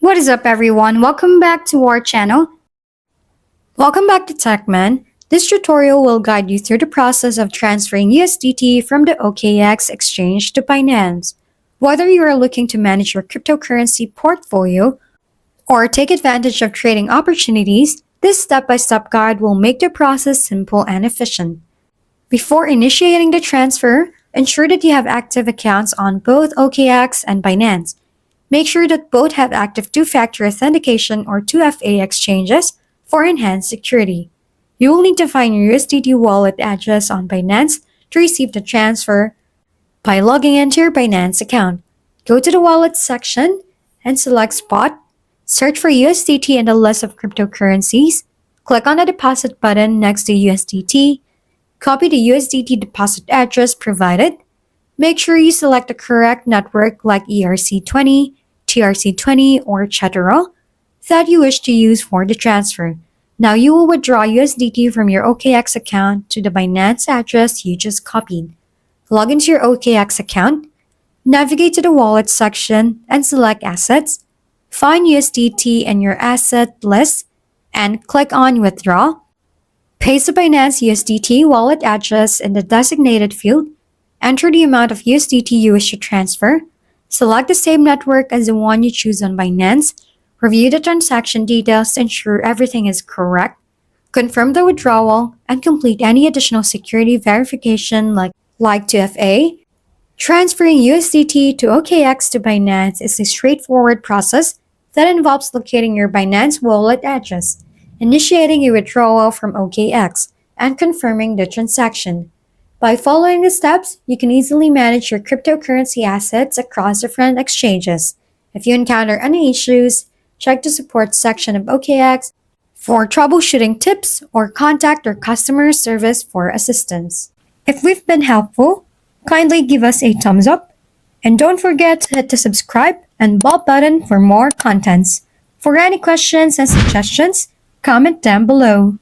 What is up, everyone? Welcome back to our channel. Welcome back to TechMan. This tutorial will guide you through the process of transferring USDT from the OKX exchange to Binance. Whether you are looking to manage your cryptocurrency portfolio or take advantage of trading opportunities, this step-by-step guide will make the process simple and efficient. Before initiating the transfer, ensure that you have active accounts on both OKX and Binance. Make sure that both have active two-factor authentication or 2FA exchanges for enhanced security. You will need to find your USDT wallet address on Binance to receive the transfer by logging into your Binance account. Go to the Wallet section and select Spot. Search for USDT in the list of cryptocurrencies. Click on the Deposit button next to USDT. Copy the USDT deposit address provided. Make sure you select the correct network like ERC20, TRC20, or etc. that you wish to use for the transfer. Now you will withdraw USDT from your OKX account to the Binance address you just copied. Log into your OKX account, navigate to the Wallet section and select Assets. Find USDT in your asset list and click on Withdraw. Paste the Binance USDT wallet address in the designated field. Enter the amount of USDT you wish to transfer. Select the same network as the one you choose on Binance. Review the transaction details to ensure everything is correct. Confirm the withdrawal and complete any additional security verification like 2FA. Transferring USDT to OKX to Binance is a straightforward process that involves locating your Binance wallet address, initiating a withdrawal from OKX, and confirming the transaction. By following the steps, you can easily manage your cryptocurrency assets across different exchanges. If you encounter any issues, check the support section of OKX for troubleshooting tips or contact our customer service for assistance. If we've been helpful, kindly give us a thumbs up and don't forget to hit the subscribe and bell button for more contents. For any questions and suggestions, comment down below.